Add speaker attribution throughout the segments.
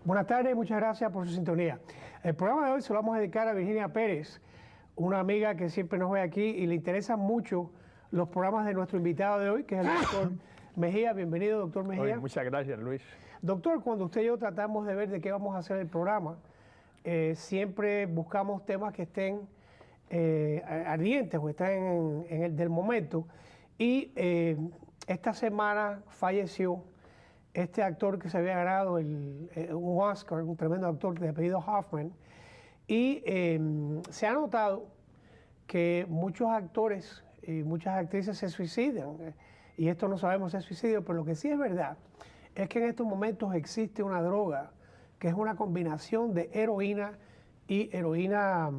Speaker 1: Buenas tardes, muchas gracias por su sintonía. El programa de hoy se lo vamos a dedicar a Virginia Pérez, una amiga que siempre nos ve aquí y le interesan mucho los programas de nuestro invitado de hoy, que es el doctor Mejía. Bienvenido, doctor Mejía.
Speaker 2: Oye, muchas gracias, Luis.
Speaker 1: Doctor, cuando usted y yo tratamos de ver de qué vamos a hacer el programa, siempre buscamos temas que estén ardientes o estén en el del momento. Y esta semana falleció este actor que se había ganado un Oscar, un tremendo actor de apellido Hoffman, y se ha notado que muchos actores y muchas actrices se suicidan, y esto no sabemos si es suicidio, pero lo que sí es verdad es que en estos momentos existe una droga que es una combinación de heroína y heroína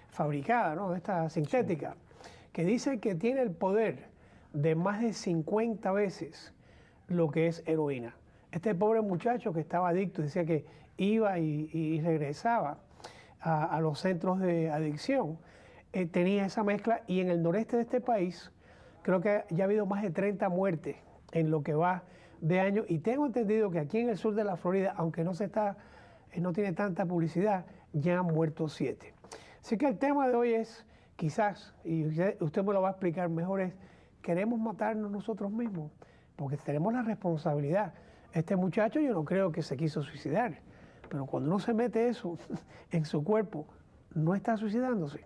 Speaker 1: fabricada, ¿no? Esta sintética, sí, que dice que tiene el poder de más de 50 veces lo que es heroína. Este pobre muchacho que estaba adicto, decía que iba y regresaba a los centros de adicción, tenía esa mezcla, y en el noreste de este país creo que ya ha habido más de 30 muertes en lo que va de año, y tengo entendido que aquí en el sur de la Florida, aunque no tiene tanta publicidad, ya han muerto 7. Así que el tema de hoy es, quizás, y usted me lo va a explicar mejor, es, ¿queremos matarnos nosotros mismos? Porque tenemos la responsabilidad. Este muchacho yo no creo que se quiso suicidar, pero cuando uno se mete eso en su cuerpo, ¿no está suicidándose?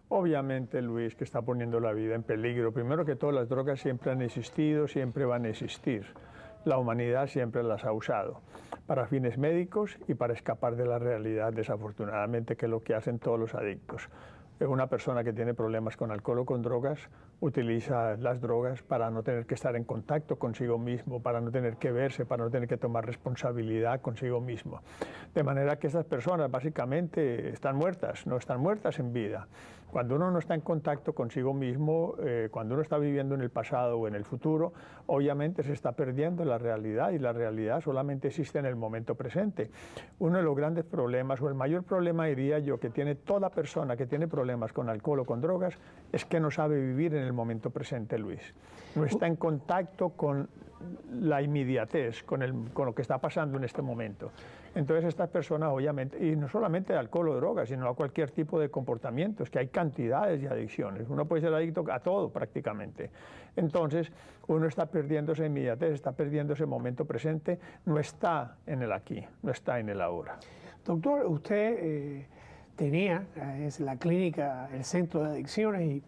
Speaker 2: Obviamente, Luis, que está poniendo la vida en peligro. Primero que todo, las drogas siempre han existido, siempre van a existir. La humanidad siempre las ha usado para fines médicos y para escapar de la realidad, desafortunadamente, que es lo que hacen todos los adictos. Una persona que tiene problemas con alcohol o con drogas utiliza las drogas para no tener que estar en contacto consigo mismo, para no tener que verse, para no tener que tomar responsabilidad consigo mismo. De manera que estas personas básicamente están muertas, no están muertas en vida. Cuando uno no está en contacto consigo mismo, cuando uno está viviendo en el pasado o en el futuro, obviamente se está perdiendo la realidad, y la realidad solamente existe en el momento presente. Uno de los grandes problemas, o el mayor problema, diría yo, que tiene toda persona que tiene problemas con alcohol o con drogas, es que no sabe vivir en el momento presente, Luis. No está en contacto con la inmediatez, con lo que está pasando en este momento. Entonces estas personas, obviamente, y no solamente de alcohol o drogas, sino a cualquier tipo de comportamientos, que hay cantidades de adicciones. Uno puede ser adicto a todo prácticamente. Entonces uno está perdiendo esa inmediatez, está perdiendo ese momento presente, no está en el aquí, no está en el ahora.
Speaker 1: Doctor, usted tenía la clínica, el centro de adicciones, y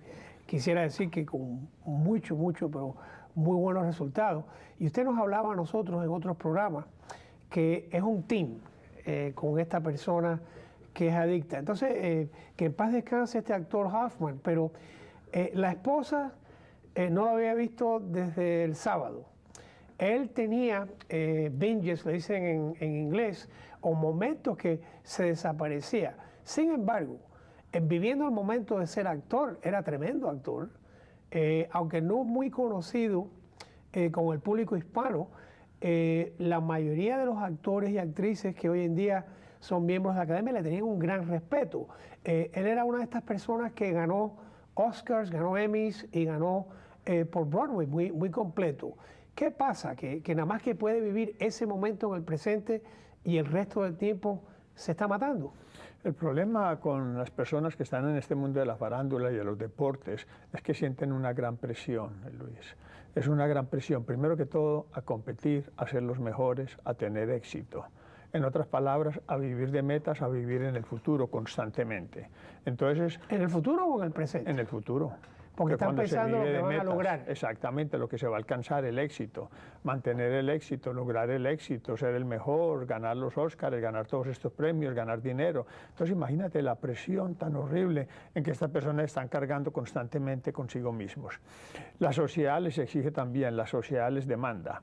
Speaker 1: quisiera decir que con mucho, pero muy buenos resultados. Y usted nos hablaba a nosotros en otros programas que es un team con esta persona que es adicta. Entonces, que en paz descanse este actor Hoffman, pero la esposa no lo había visto desde el sábado. Él tenía binges, le dicen en inglés, o momentos que se desaparecía. Sin embargo, viviendo el momento de ser actor, era tremendo actor, aunque no muy conocido con el público hispano. La mayoría de los actores y actrices que hoy en día son miembros de la academia le tenían un gran respeto. Él era una de estas personas que ganó Oscars, ganó Emmys y ganó por Broadway, muy completo. ¿Qué pasa? Que nada más que puede vivir ese momento en el presente y el resto del tiempo se está matando.
Speaker 2: El problema con las personas que están en este mundo de la farándula y de los deportes es que sienten una gran presión, Luis. Es una gran presión, primero que todo, a competir, a ser los mejores, a tener éxito. En otras palabras, a vivir de metas, a vivir en el futuro constantemente. Entonces,
Speaker 1: ¿en el futuro o en el presente?
Speaker 2: En el futuro.
Speaker 1: Porque están pensando lo que van a lograr.
Speaker 2: Exactamente, lo que se va a alcanzar, el éxito, mantener el éxito, lograr el éxito, ser el mejor, ganar los Óscares, ganar todos estos premios, ganar dinero. Entonces imagínate la presión tan horrible en que estas personas están cargando constantemente consigo mismos. La sociedad les exige también, la sociedad les demanda.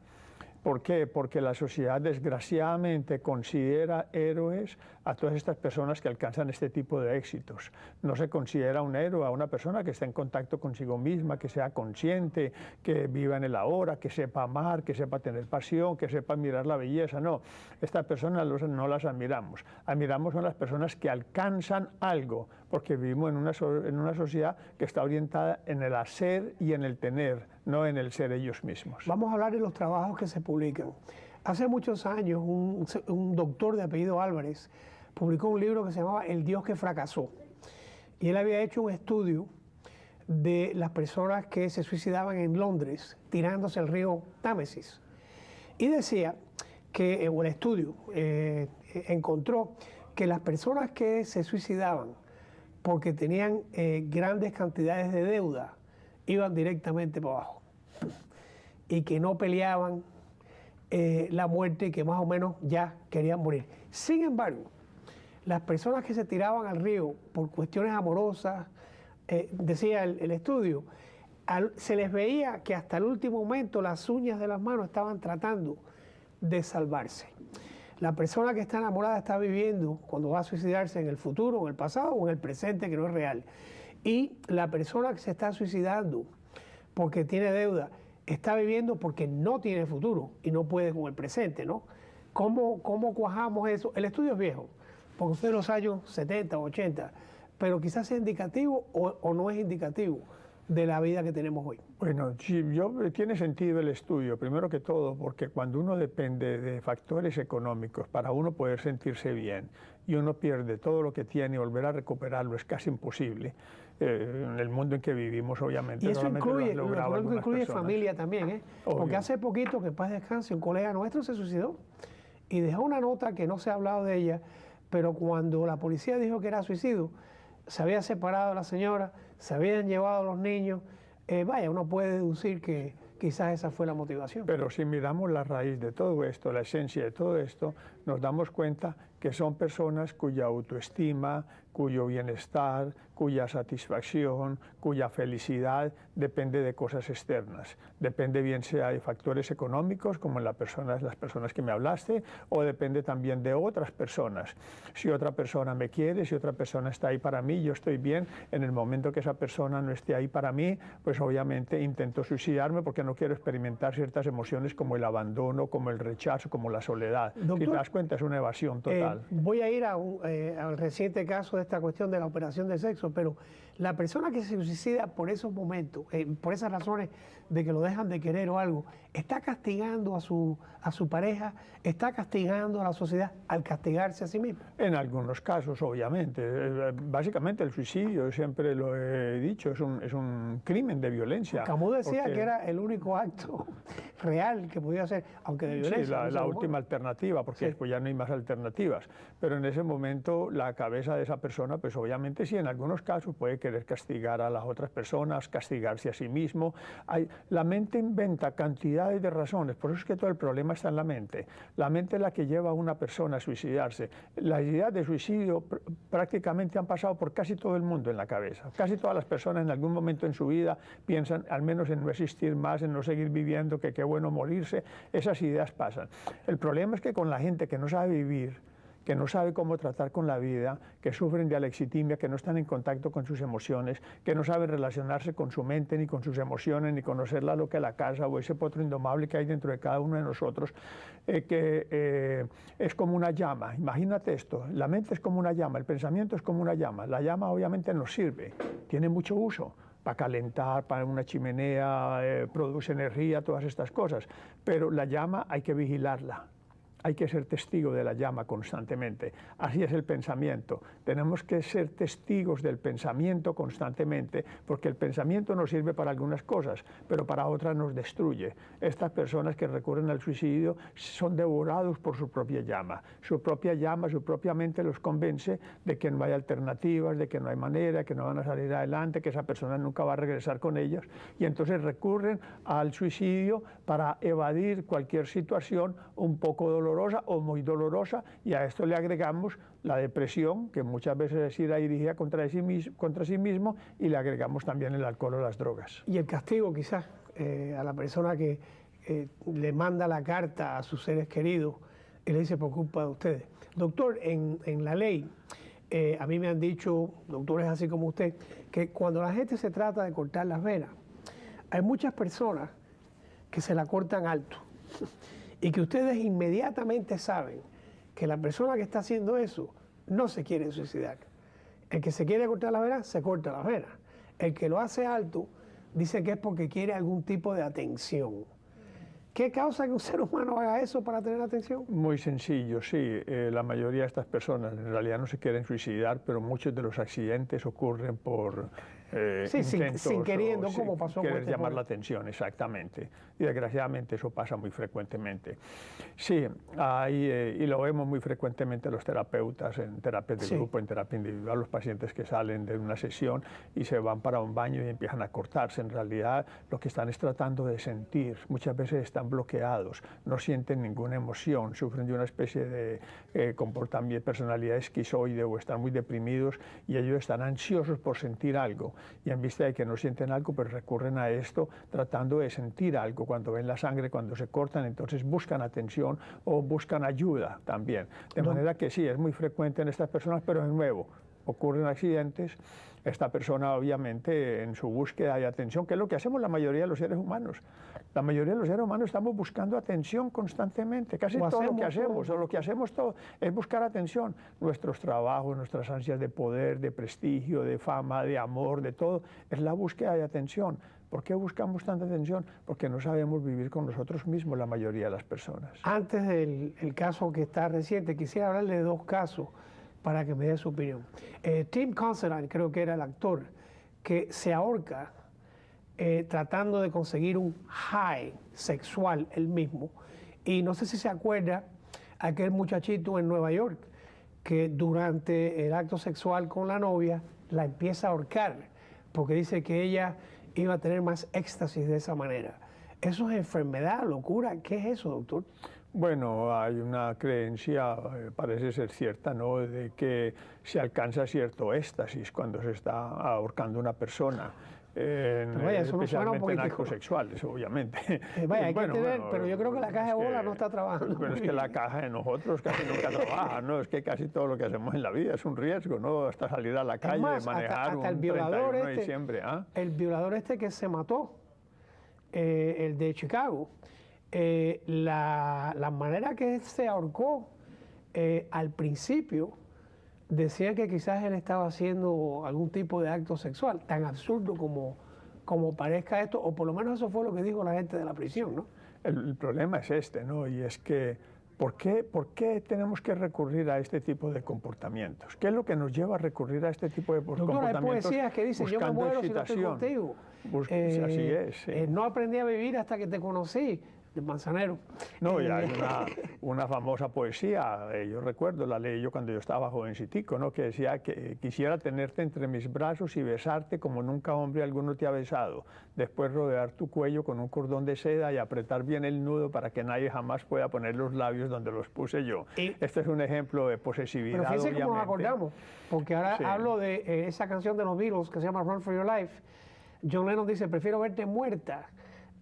Speaker 2: ¿Por qué? Porque la sociedad desgraciadamente considera héroes a todas estas personas que alcanzan este tipo de éxitos. No se considera un héroe a una persona que está en contacto consigo misma, que sea consciente, que viva en el ahora, que sepa amar, que sepa tener pasión, que sepa admirar la belleza. No, estas personas no las admiramos. Admiramos a las personas que alcanzan algo, porque vivimos en una sociedad que está orientada en el hacer y en el tener, no en el ser ellos mismos.
Speaker 1: Vamos a hablar de los trabajos que se publican. Hace muchos años un doctor de apellido Álvarez publicó un libro que se llamaba El Dios que fracasó. Y él había hecho un estudio de las personas que se suicidaban en Londres tirándose al río Támesis. Y decía que, el estudio encontró que las personas que se suicidaban porque tenían grandes cantidades de deuda iban directamente para abajo y que no peleaban la muerte y que más o menos ya querían morir. Sin embargo, las personas que se tiraban al río por cuestiones amorosas, decía el estudio, se les veía que hasta el último momento las uñas de las manos estaban tratando de salvarse. La persona que está enamorada está viviendo cuando va a suicidarse en el futuro, en el pasado o en el presente que no es real. Y la persona que se está suicidando porque tiene deuda está viviendo porque no tiene futuro y no puede con el presente, ¿no? ¿Cómo cuajamos eso? El estudio es viejo, porque usted de los años 70 o 80, pero quizás sea indicativo o no es indicativo de la vida que tenemos hoy.
Speaker 2: Bueno, tiene sentido el estudio, primero que todo, porque cuando uno depende de factores económicos para uno poder sentirse bien y uno pierde todo lo que tiene y volver a recuperarlo es casi imposible. En el mundo en que vivimos, obviamente.
Speaker 1: Y eso incluye
Speaker 2: personas.
Speaker 1: Familia también, ¿eh? Porque hace poquito, que en paz descanse, un colega nuestro se suicidó y dejó una nota que no se ha hablado de ella, pero cuando la policía dijo que era suicidio, se había separado a la señora, se habían llevado a los niños. Vaya, uno puede deducir que quizás esa fue la motivación.
Speaker 2: Pero si miramos la raíz de todo esto, la esencia de todo esto, nos damos cuenta que son personas cuya autoestima, cuyo bienestar, cuya satisfacción, cuya felicidad depende de cosas externas. Depende bien sea de factores económicos, como en las personas que me hablaste, o depende también de otras personas. Si otra persona me quiere, si otra persona está ahí para mí, yo estoy bien. En el momento que esa persona no esté ahí para mí, pues obviamente intento suicidarme porque no quiero experimentar ciertas emociones como el abandono, como el rechazo, como la soledad.
Speaker 1: Doctor,
Speaker 2: si te das cuenta, es una evasión total.
Speaker 1: Voy a ir al reciente caso de esta cuestión de la operación de sexo, pero la persona que se suicida por esos momentos, por esas razones de que lo dejan de querer o algo, está castigando a su pareja, está castigando a la sociedad al castigarse a sí mismo.
Speaker 2: En algunos casos, obviamente. Básicamente el suicidio, siempre lo he dicho, es un crimen de violencia.
Speaker 1: Camus decía que era el único acto real que podía hacer, aunque de violencia.
Speaker 2: Sí, la última alternativa, porque después ya no hay más alternativas. Pero en ese momento la cabeza de esa persona, pues obviamente sí, en algunos casos puede querer castigar a las otras personas, castigarse a sí mismo. La mente inventa cantidades de razones, por eso es que todo el problema está en la mente. La mente es la que lleva a una persona a suicidarse. Las ideas de suicidio prácticamente han pasado por casi todo el mundo en la cabeza. Casi todas las personas en algún momento en su vida piensan al menos en no existir más, en no seguir viviendo, que qué bueno morirse. Esas ideas pasan. El problema es que con la gente que no sabe vivir, que no sabe cómo tratar con la vida, que sufren de alexitimia, que no están en contacto con sus emociones, que no saben relacionarse con su mente, ni con sus emociones, ni conocer la loca de la casa o ese potro indomable que hay dentro de cada uno de nosotros, es como una llama. Imagínate esto, la mente es como una llama, el pensamiento es como una llama. La llama obviamente nos sirve, tiene mucho uso para calentar, para una chimenea, produce energía, todas estas cosas, pero la llama hay que vigilarla. Hay que ser testigo de la llama constantemente. Así es el pensamiento. Tenemos que ser testigos del pensamiento constantemente, porque el pensamiento nos sirve para algunas cosas, pero para otras nos destruye. Estas personas que recurren al suicidio son devorados por su propia llama. Su propia llama, su propia mente los convence de que no hay alternativas, de que no hay manera, que no van a salir adelante, que esa persona nunca va a regresar con ellos, y entonces recurren al suicidio para evadir cualquier situación un poco dolorosa o muy dolorosa, y a esto le agregamos la depresión, que muchas veces es ir dirigida contra sí mismo, y le agregamos también el alcohol o las drogas.
Speaker 1: Y el castigo quizás a la persona que le manda la carta a sus seres queridos y le dice por culpa de ustedes. Doctor, en la ley, a mí me han dicho, doctores así como usted, que cuando la gente se trata de cortar las venas, hay muchas personas que se la cortan alto. Y que ustedes inmediatamente saben que la persona que está haciendo eso no se quiere suicidar. El que se quiere cortar las venas, se corta las venas. El que lo hace alto, dicen que es porque quiere algún tipo de atención. ¿Qué causa que un ser humano haga eso para tener atención?
Speaker 2: Muy sencillo, sí. La mayoría de estas personas en realidad no se quieren suicidar, pero muchos de los accidentes ocurren por
Speaker 1: sí,
Speaker 2: intentos
Speaker 1: sin queriendo, como pasó con
Speaker 2: querer
Speaker 1: este
Speaker 2: llamar
Speaker 1: joven.
Speaker 2: la atención, exactamente. Y desgraciadamente eso pasa muy frecuentemente. Sí, hay, y lo vemos muy frecuentemente los terapeutas en terapia de
Speaker 1: Sí.
Speaker 2: grupo, en terapia individual, los pacientes que salen de una sesión y se van para un baño y empiezan a cortarse. En realidad lo que están es tratando de sentir. Muchas veces están bloqueados, no sienten ninguna emoción, sufren de una especie de comportamiento, personalidad esquizoide o están muy deprimidos y ellos están ansiosos por sentir algo. Y en vista de que no sienten algo, pues recurren a esto tratando de sentir algo. Cuando ven la sangre, cuando se cortan, entonces buscan atención o buscan ayuda también. De manera que sí, es muy frecuente en estas personas, pero de nuevo, ocurren accidentes. Esta persona obviamente en su búsqueda de atención, que es lo que hacemos la mayoría de los seres humanos. La mayoría de los seres humanos estamos buscando atención constantemente. Casi todo lo que hacemos, o lo que hacemos todo, es buscar atención. Nuestros trabajos, nuestras ansias de poder, de prestigio, de fama, de amor, de todo, es la búsqueda de atención. ¿Por qué buscamos tanta atención? Porque no sabemos vivir con nosotros mismos la mayoría de las personas.
Speaker 1: Antes del caso que está reciente, quisiera hablarle de dos casos para que me dé su opinión. Tim Considine, creo que era el actor, que se ahorca tratando de conseguir un high sexual él mismo. Y no sé si se acuerda aquel muchachito en Nueva York que durante el acto sexual con la novia la empieza a ahorcar porque dice que ella iba a tener más éxtasis de esa manera. ¿Eso es enfermedad, locura? ¿Qué es eso, doctor?
Speaker 2: Bueno, hay una creencia, parece ser cierta, ¿no?, de que se alcanza cierto éxtasis cuando se está ahorcando una persona.
Speaker 1: Vaya, eso
Speaker 2: especialmente en actos sexuales, obviamente.
Speaker 1: Vaya, hay que tener, pero yo creo que la caja de bola no está trabajando.
Speaker 2: Bueno, es que la caja de nosotros casi nunca trabaja, ¿no? Es que casi todo lo que hacemos en la vida es un riesgo, ¿no? Hasta salir a la calle,
Speaker 1: más,
Speaker 2: manejar
Speaker 1: hasta el
Speaker 2: un
Speaker 1: violador
Speaker 2: 31 de diciembre. ¿Ah?
Speaker 1: El violador este que se mató, el de Chicago, la manera que se ahorcó al principio, decía que quizás él estaba haciendo algún tipo de acto sexual, tan absurdo como parezca esto, o por lo menos eso fue lo que dijo la gente de la prisión, ¿no?
Speaker 2: El problema es este, ¿no? Y es que, ¿por qué tenemos que recurrir a este tipo de comportamientos? ¿Qué es lo que nos lleva a recurrir a este tipo de comportamientos?
Speaker 1: Doctor, hay poesías que dicen, yo me muero si no estoy contigo.
Speaker 2: Así es.
Speaker 1: No aprendí a vivir hasta que te conocí. De Manzanero.
Speaker 2: No, y hay una famosa poesía, yo recuerdo, la leí yo cuando yo estaba jovencitico, ¿no?, que decía que quisiera tenerte entre mis brazos y besarte como nunca hombre alguno te ha besado, después rodear tu cuello con un cordón de seda y apretar bien el nudo para que nadie jamás pueda poner los labios donde los puse yo. Este es un ejemplo de posesividad,
Speaker 1: pero fíjense
Speaker 2: obviamente.
Speaker 1: Cómo nos acordamos, porque ahora hablo de esa canción de los Beatles que se llama Run for Your Life. John Lennon dice, prefiero verte muerta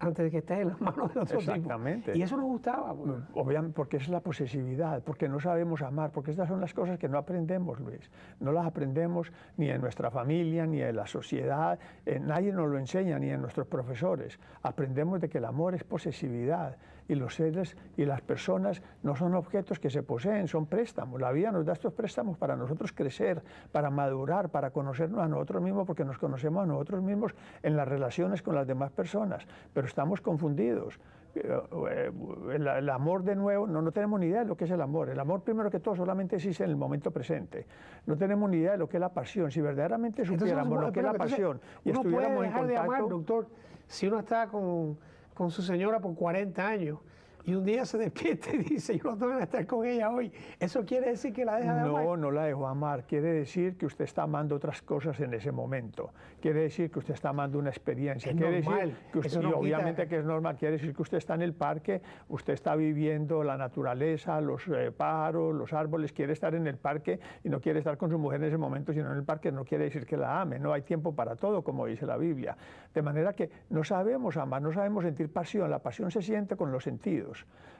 Speaker 1: antes de que estés en las manos de otro
Speaker 2: Exactamente.
Speaker 1: tipo. Y eso nos gustaba.
Speaker 2: Obviamente, porque es la posesividad, porque no sabemos amar, porque estas son las cosas que no aprendemos, Luis. No las aprendemos ni en nuestra familia, ni en la sociedad, nadie nos lo enseña, ni en nuestros profesores. Aprendemos de que el amor es posesividad y los seres y las personas no son objetos que se poseen, son préstamos. La vida nos da estos préstamos para nosotros crecer, para madurar, para conocernos a nosotros mismos, porque nos conocemos a nosotros mismos en las relaciones con las demás personas. Pero estamos confundidos. El amor, de nuevo, no tenemos ni idea de lo que es el amor. El amor, primero que todo, solamente existe en el momento presente. No tenemos ni idea de lo que es la pasión. Si verdaderamente supiéramos lo que es la pasión y estuviéramos en contacto...
Speaker 1: de amar, doctor, si uno está con su señora por 40 años y un día se despierta y dice, yo no tengo que estar con ella hoy, ¿eso quiere decir que la deja de amar?
Speaker 2: No, no la dejó amar. Quiere decir que usted está amando otras cosas en ese momento. Quiere decir que usted está amando una experiencia. Quiere decir que usted, y obviamente que es normal, quiere decir que usted está en el parque, usted está viviendo la naturaleza, los pájaros, los árboles, quiere estar en el parque y no quiere estar con su mujer en ese momento, sino en el parque. No quiere decir que la ame. No hay tiempo para todo, como dice la Biblia. De manera que no sabemos amar, no sabemos sentir pasión. La pasión se siente con los sentidos.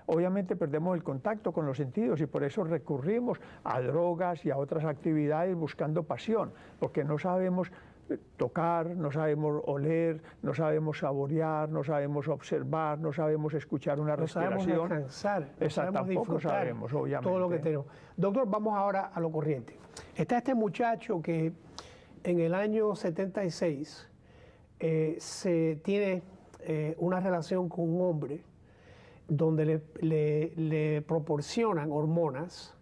Speaker 2: Obviamente perdemos el contacto con los sentidos y por eso recurrimos a drogas y a otras actividades buscando pasión, porque no sabemos tocar, no sabemos oler, no sabemos saborear, no sabemos observar, no sabemos escuchar una respiración.
Speaker 1: No sabemos descansar, no sabemos disfrutar
Speaker 2: sabemos, obviamente.
Speaker 1: Todo lo que tenemos. Doctor, vamos ahora a lo corriente. Está este muchacho que en el año 76 se tiene una relación con un hombre donde le proporcionan hormonas,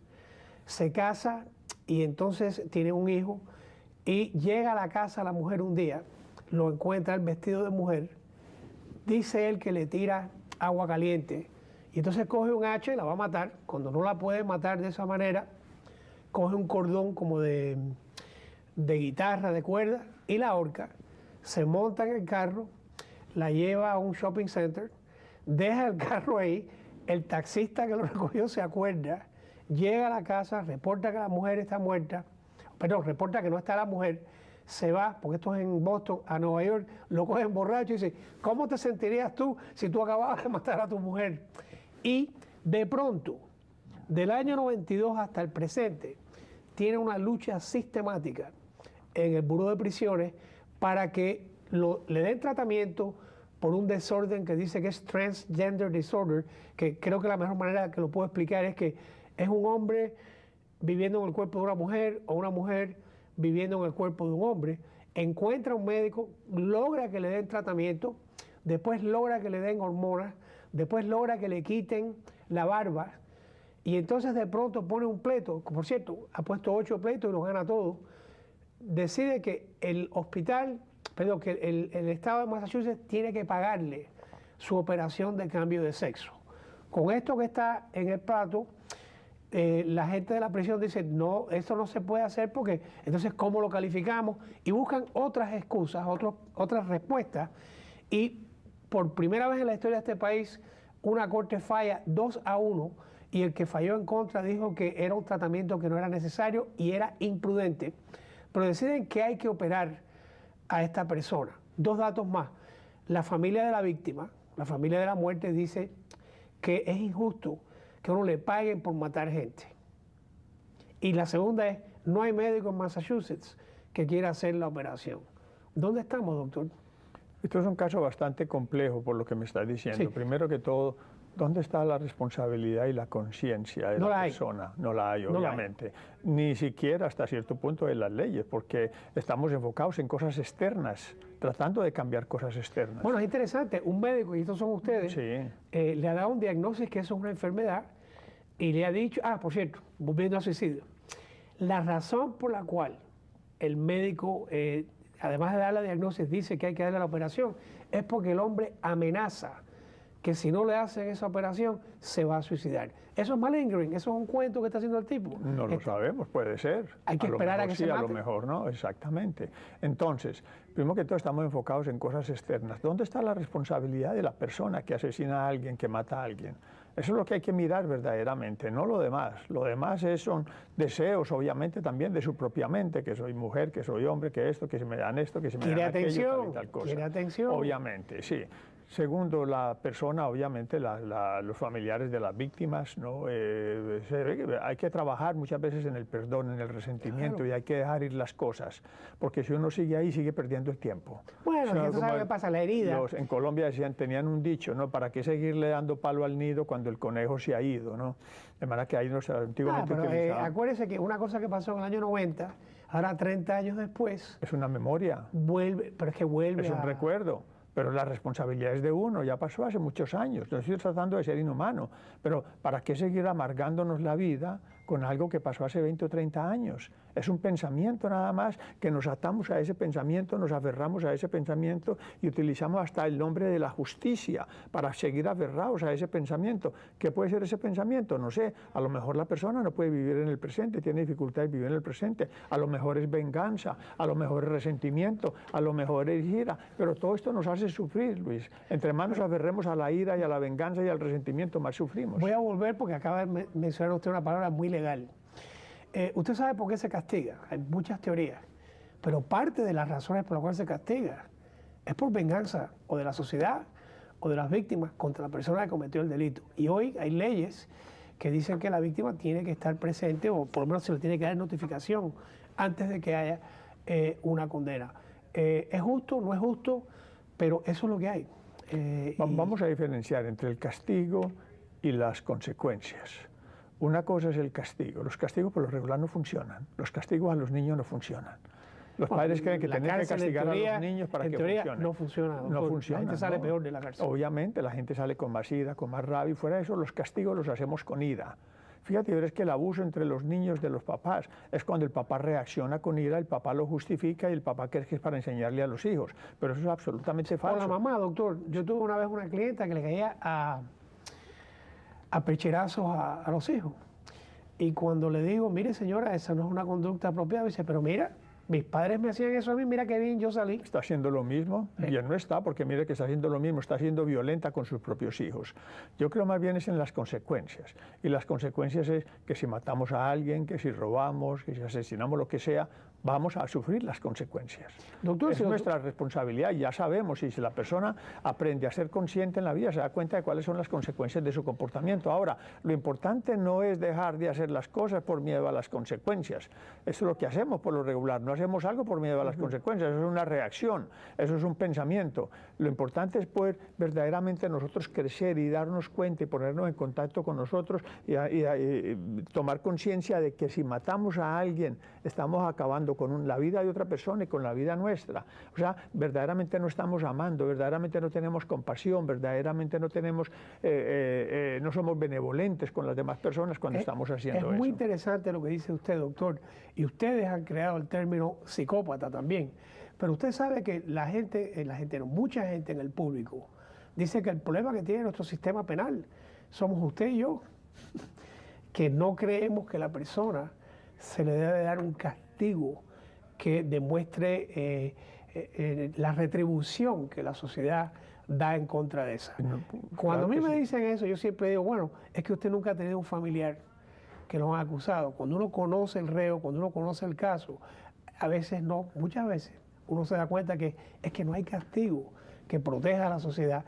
Speaker 1: se casa y entonces tiene un hijo y llega a la casa la mujer un día, lo encuentra el vestido de mujer, dice él que le tira agua caliente y entonces coge un hacha y la va a matar. Cuando no la puede matar de esa manera, coge un cordón como de guitarra, de cuerda y la ahorca, se monta en el carro, la lleva a un shopping center, deja el carro ahí, el taxista que lo recogió se acuerda, llega a la casa, reporta que la mujer está muerta, perdón, reporta que no está la mujer, se va, porque esto es en Boston, a Nueva York, lo cogen borracho y dice, ¿cómo te sentirías tú si tú acababas de matar a tu mujer? Y de pronto, del año 92 hasta el presente, tiene una lucha sistemática en el Buró de Prisiones para que le den tratamiento por un desorden que dice que es transgender disorder, que creo que la mejor manera que lo puedo explicar es que es un hombre viviendo en el cuerpo de una mujer o una mujer viviendo en el cuerpo de un hombre, encuentra un médico, logra que le den tratamiento, después logra que le den hormonas, después logra que le quiten la barba y entonces de pronto pone un pleito, por cierto, ha puesto 8 pleitos y los gana todos, decide que el hospital, perdón, que el estado de Massachusetts tiene que pagarle su operación de cambio de sexo. Con esto que está en el plato, la gente de la prisión dice, no, esto no se puede hacer porque entonces ¿cómo lo calificamos? Y buscan otras excusas, otras respuestas. Y por primera vez en la historia de este país, una corte falla 2-1 y el que falló en contra dijo que era un tratamiento que no era necesario y era imprudente. Pero deciden que hay que operar a esta persona. 2 datos más. La familia de la víctima, la familia de la muerte dice que es injusto que uno le paguen por matar gente. Y la segunda es, no hay médico en Massachusetts que quiera hacer la operación. ¿Dónde estamos, doctor?
Speaker 2: Esto es un caso bastante complejo por lo que me estás diciendo. Sí. Primero que todo, ¿dónde está la responsabilidad y la conciencia de la persona? No la hay, obviamente. Ni siquiera hasta cierto punto en las leyes, porque estamos enfocados en cosas externas, tratando de cambiar cosas externas.
Speaker 1: Bueno, es interesante. Un médico, y estos son ustedes, le ha dado un diagnóstico que eso es una enfermedad y le ha dicho, por cierto, volviendo al suicidio, la razón por la cual el médico, además de darle el diagnóstico, dice que hay que darle la operación, es porque el hombre amenaza que si no le hacen esa operación, se va a suicidar. Eso es malingering, eso es un cuento que está haciendo el tipo.
Speaker 2: No lo sabemos, puede ser.
Speaker 1: Hay que esperar a que se mate.
Speaker 2: A lo mejor no, exactamente. Entonces, primero que todo estamos enfocados en cosas externas. ¿Dónde está la responsabilidad de la persona que asesina a alguien, que mata a alguien? Eso es lo que hay que mirar verdaderamente, no lo demás. Lo demás son deseos, obviamente, también de su propia mente, que soy mujer, que soy hombre, que esto, que se me dan esto, que se me dan aquello, tal y tal cosa.
Speaker 1: Quiere atención.
Speaker 2: Obviamente, sí. Segundo, la persona, obviamente, los familiares de las víctimas, ¿no? Hay que trabajar muchas veces en el perdón, en el resentimiento, y hay que dejar ir las cosas, porque si uno sigue ahí, sigue perdiendo el tiempo.
Speaker 1: Bueno, ¿tú sabes qué pasa? La herida.
Speaker 2: En Colombia decían, tenían un dicho, ¿no? ¿Para qué seguirle dando palo al nido cuando el conejo se ha ido, ¿no? De manera que ahí no se antiguamente
Speaker 1: utilizaban. Acuérdese que una cosa que pasó en el año 90, ahora 30 años después...
Speaker 2: Es una memoria.
Speaker 1: Vuelve, pero es que vuelve
Speaker 2: Es un recuerdo. Pero la responsabilidad es de uno, ya pasó hace muchos años, no estoy tratando de ser inhumano, pero ¿para qué seguir amargándonos la vida con algo que pasó hace 20 o 30 años? Es un pensamiento nada más, que nos atamos a ese pensamiento, nos aferramos a ese pensamiento y utilizamos hasta el nombre de la justicia para seguir aferrados a ese pensamiento. ¿Qué puede ser ese pensamiento? No sé, a lo mejor la persona no puede vivir en el presente, tiene dificultades de vivir en el presente, a lo mejor es venganza, a lo mejor es resentimiento, a lo mejor es ira, pero todo esto nos hace sufrir, Luis. Entre más nos aferremos a la ira y a la venganza y al resentimiento, más sufrimos.
Speaker 1: Voy a volver porque acaba de mencionar usted una palabra muy legal. Usted sabe por qué se castiga, hay muchas teorías, pero parte de las razones por las cuales se castiga es por venganza o de la sociedad o de las víctimas contra la persona que cometió el delito. Y hoy hay leyes que dicen que la víctima tiene que estar presente o por lo menos se le tiene que dar notificación antes de que haya una condena. ¿Es justo? ¿No es justo? Pero eso es lo que hay.
Speaker 2: Vamos a diferenciar entre el castigo y las consecuencias. Una cosa es el castigo. Los castigos por lo regular no funcionan. Los castigos a los niños no funcionan. Los padres creen que tienen que castigar a los niños para que funcione.
Speaker 1: No funciona, doctor.
Speaker 2: No funciona.
Speaker 1: La gente sale peor de la cárcel.
Speaker 2: Obviamente, la gente sale con más ira, con más rabia, y fuera de eso los castigos los hacemos con ira. Fíjate, verás que el abuso entre los niños de los papás es cuando el papá reacciona con ira, el papá lo justifica y el papá cree que es para enseñarle a los hijos. Pero eso es absolutamente falso.
Speaker 1: Con la mamá, doctor. Yo tuve una vez una clienta que le caía a pecherazos a los hijos. Y cuando le digo, mire señora, esa no es una conducta apropiada, dice, pero mira, mis padres me hacían eso a mí, mira qué bien yo salí.
Speaker 2: Está haciendo lo mismo, bien no está, porque mire que está haciendo lo mismo, está siendo violenta con sus propios hijos. Yo creo más bien es en las consecuencias. Y las consecuencias es que si matamos a alguien, que si robamos, que si asesinamos, lo que sea, vamos a sufrir las consecuencias.
Speaker 1: Doctor,
Speaker 2: es nuestra responsabilidad, ya sabemos, y si la persona aprende a ser consciente en la vida, se da cuenta de cuáles son las consecuencias de su comportamiento. Ahora, lo importante no es dejar de hacer las cosas por miedo a las consecuencias. Eso es lo que hacemos por lo regular, no hacemos algo por miedo a las consecuencias, eso es una reacción, eso es un pensamiento. Lo importante es poder verdaderamente nosotros crecer y darnos cuenta y ponernos en contacto con nosotros y tomar conciencia de que si matamos a alguien, estamos acabando con la vida de otra persona y con la vida nuestra. O sea, verdaderamente no estamos amando, verdaderamente no tenemos compasión, verdaderamente no tenemos, no somos benevolentes con las demás personas cuando estamos haciendo eso.
Speaker 1: Es muy interesante lo que dice usted, doctor, y ustedes han creado el término psicópata también. Pero usted sabe que mucha gente en el público dice que el problema que tiene nuestro sistema penal somos usted y yo, que no creemos que la persona se le debe dar un castigo que demuestre la retribución que la sociedad da en contra de esa. Cuando a mí me dicen eso, yo siempre digo, bueno, es que usted nunca ha tenido un familiar que lo han acusado. Cuando uno conoce el reo, cuando uno conoce el caso, a veces no, muchas veces uno se da cuenta que es que no hay castigo que proteja a la sociedad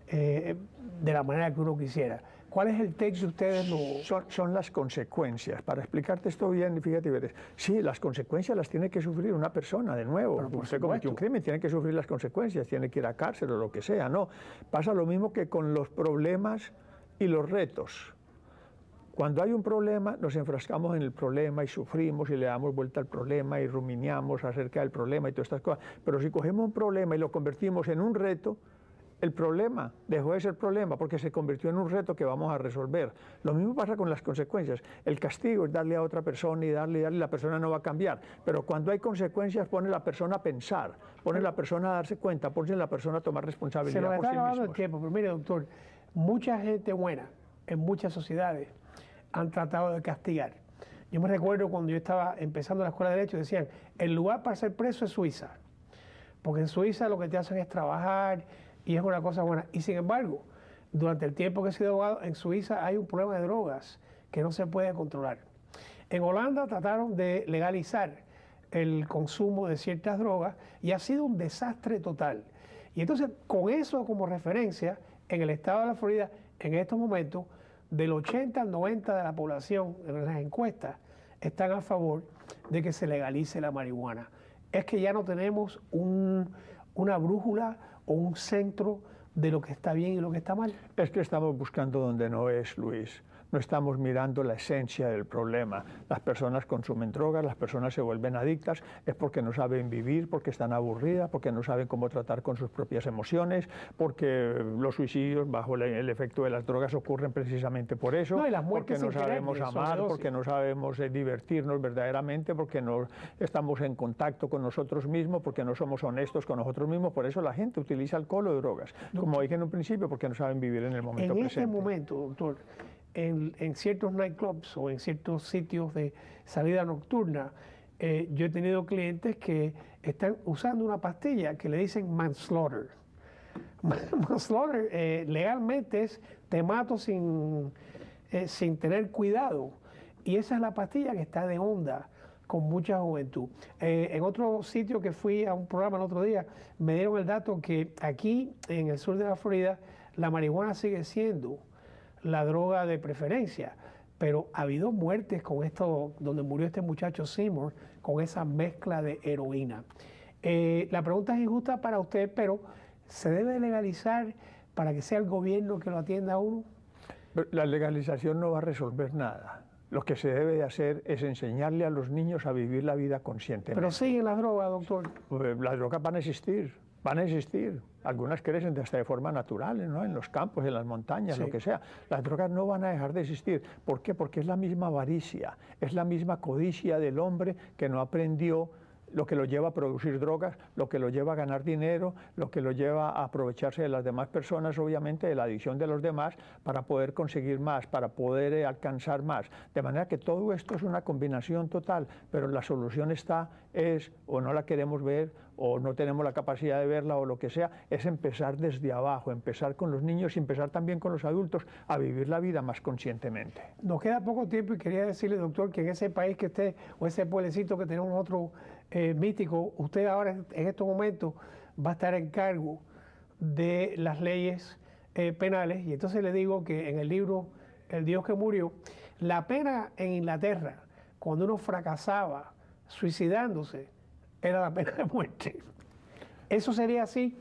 Speaker 1: de la manera que uno quisiera. ¿Cuál es el texto de ustedes?
Speaker 2: Son las consecuencias. Para explicarte esto bien, fíjate, verás. Sí, las consecuencias las tiene que sufrir una persona, de nuevo. Usted cometió un crimen, tiene que sufrir las consecuencias, tiene que ir a cárcel o lo que sea, ¿no? Pasa lo mismo que con los problemas y los retos. Cuando hay un problema, nos enfrascamos en el problema y sufrimos y le damos vuelta al problema y rumiamos acerca del problema y todas estas cosas. Pero si cogemos un problema y lo convertimos en un reto, el problema dejó de ser problema porque se convirtió en un reto que vamos a resolver. Lo mismo pasa con las consecuencias. El castigo es darle a otra persona y darle, la persona no va a cambiar. Pero cuando hay consecuencias, pone a la persona a pensar, pone a la persona a darse cuenta, pone a la persona a tomar responsabilidad por sí misma.
Speaker 1: Se nos está acabando el tiempo, pero mire, doctor, mucha gente buena en muchas sociedades han tratado de castigar. Yo me recuerdo cuando yo estaba empezando la escuela de Derecho, decían, el lugar para ser preso es Suiza, porque en Suiza lo que te hacen es trabajar y es una cosa buena. Y sin embargo, durante el tiempo que he sido abogado, en Suiza hay un problema de drogas que no se puede controlar. En Holanda trataron de legalizar el consumo de ciertas drogas y ha sido un desastre total. Y entonces, con eso como referencia, en el estado de la Florida, en estos momentos, del 80 al 90 de la población en las encuestas están a favor de que se legalice la marihuana. Es que ya no tenemos una brújula o un centro de lo que está bien y lo que está mal.
Speaker 2: Es que estamos buscando donde no es, Luis. No estamos mirando la esencia del problema. Las personas consumen drogas, las personas se vuelven adictas, es porque no saben vivir, porque están aburridas, porque no saben cómo tratar con sus propias emociones, porque los suicidios bajo el efecto de las drogas ocurren precisamente por eso,
Speaker 1: no, y las
Speaker 2: porque no sabemos amar, porque no sabemos divertirnos verdaderamente, porque no estamos en contacto con nosotros mismos, porque no somos honestos con nosotros mismos. Por eso la gente utiliza alcohol o drogas, como dije en un principio, porque no saben vivir en el momento presente.
Speaker 1: En este momento, doctor, en ciertos nightclubs o en ciertos sitios de salida nocturna, yo he tenido clientes que están usando una pastilla que le dicen manslaughter. Manslaughter legalmente es te mato sin tener cuidado. Y esa es la pastilla que está de onda con mucha juventud. En otro sitio que fui a un programa el otro día, me dieron el dato que aquí en el sur de la Florida la marihuana sigue siendo la droga de preferencia, pero ha habido muertes con esto, donde murió este muchacho Seymour, con esa mezcla de heroína. La pregunta es injusta para usted, pero ¿se debe legalizar para que sea el gobierno que lo atienda a uno?
Speaker 2: La legalización no va a resolver nada. Lo que se debe de hacer es enseñarle a los niños a vivir la vida conscientemente.
Speaker 1: Pero siguen las drogas, doctor.
Speaker 2: Las drogas van a existir, van a existir. Algunas crecen hasta de forma natural, ¿no? En los campos, en las montañas,
Speaker 1: Sí.
Speaker 2: lo que sea. Las drogas no van a dejar de existir. ¿Por qué? Porque es la misma avaricia, es la misma codicia del hombre que no aprendió lo que lo lleva a producir drogas, lo que lo lleva a ganar dinero, lo que lo lleva a aprovecharse de las demás personas, obviamente de la adicción de los demás, para poder conseguir más, para poder alcanzar más. De manera que todo esto es una combinación total, pero la solución es o no la queremos ver, o no tenemos la capacidad de verla, o lo que sea, es empezar desde abajo, empezar con los niños y empezar también con los adultos a vivir la vida más conscientemente.
Speaker 1: Nos queda poco tiempo y quería decirle, doctor, que en ese país que esté, o ese pueblecito que tenemos otro místico, usted ahora en estos momentos va a estar en cargo de las leyes penales, y entonces le digo que en el libro El Dios que murió, la pena en Inglaterra, cuando uno fracasaba suicidándose, era la pena de muerte. ¿Eso sería así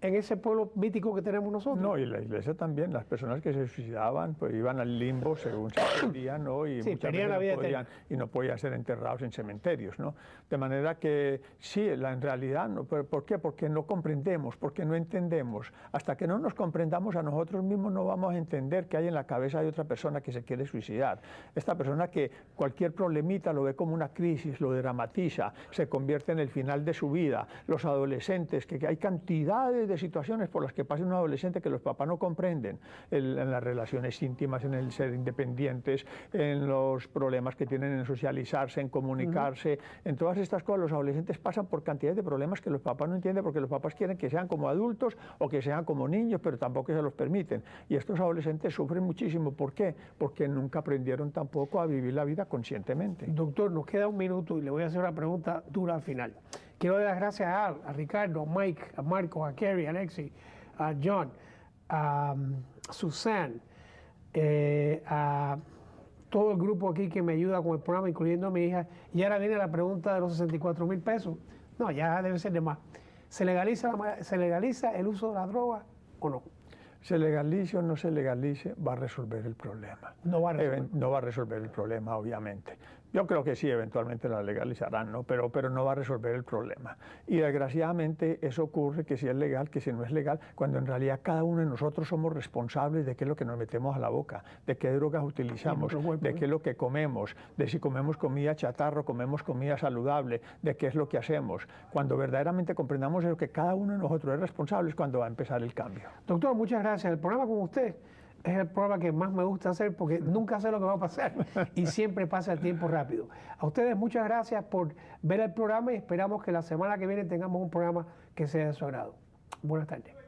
Speaker 1: en ese pueblo mítico que tenemos nosotros?
Speaker 2: No, y la iglesia también, las personas que se suicidaban pues iban al limbo según se entendía, ¿no? Y
Speaker 1: sí,
Speaker 2: muchas
Speaker 1: la vida
Speaker 2: veces no podían ser enterrados en cementerios, ¿no? De manera que sí, en realidad, no, ¿por qué? Porque no comprendemos, porque no entendemos. Hasta que no nos comprendamos a nosotros mismos no vamos a entender qué hay en la cabeza de otra persona que se quiere suicidar. Esta persona que cualquier problemita lo ve como una crisis, lo dramatiza, se convierte en el final de su vida. Los adolescentes, que hay cantidades de situaciones por las que pasa un adolescente que los papás no comprenden, en las relaciones íntimas, en el ser independientes, en los problemas que tienen en socializarse, en comunicarse, en todas estas cosas. Los adolescentes pasan por cantidades de problemas que los papás no entienden porque los papás quieren que sean como adultos o que sean como niños, pero tampoco se los permiten. Y estos adolescentes sufren muchísimo. ¿Por qué? Porque nunca aprendieron tampoco a vivir la vida conscientemente.
Speaker 1: Doctor, nos queda un minuto y le voy a hacer una pregunta dura al final. Quiero dar las gracias a Al, a Ricardo, a Mike, a Marco, a Kerry, a Alexi, a John, a Susan, a todo el grupo aquí que me ayuda con el programa, incluyendo a mi hija. Y ahora viene la pregunta de los 64,000 pesos. No, ya debe ser de más. ¿Se legaliza el uso de la droga o no?
Speaker 2: Se legalice o no se legalice, va a resolver el problema.
Speaker 1: No va a resolver.
Speaker 2: No va a resolver el problema, obviamente. Yo creo que sí, eventualmente la legalizarán, ¿no? Pero no va a resolver el problema. Y desgraciadamente eso ocurre, que si es legal, que si no es legal, cuando en realidad cada uno de nosotros somos responsables de qué es lo que nos metemos a la boca, de qué drogas utilizamos, de qué es lo que comemos, de si comemos comida chatarra o comemos comida saludable, de qué es lo que hacemos. Cuando verdaderamente comprendamos eso, que cada uno de nosotros es responsable, es cuando va a empezar el cambio.
Speaker 1: Doctor, muchas gracias. El programa con usted es el programa que más me gusta hacer porque nunca sé lo que va a pasar y siempre pasa el tiempo rápido. A ustedes muchas gracias por ver el programa y esperamos que la semana que viene tengamos un programa que sea de su agrado. Buenas tardes.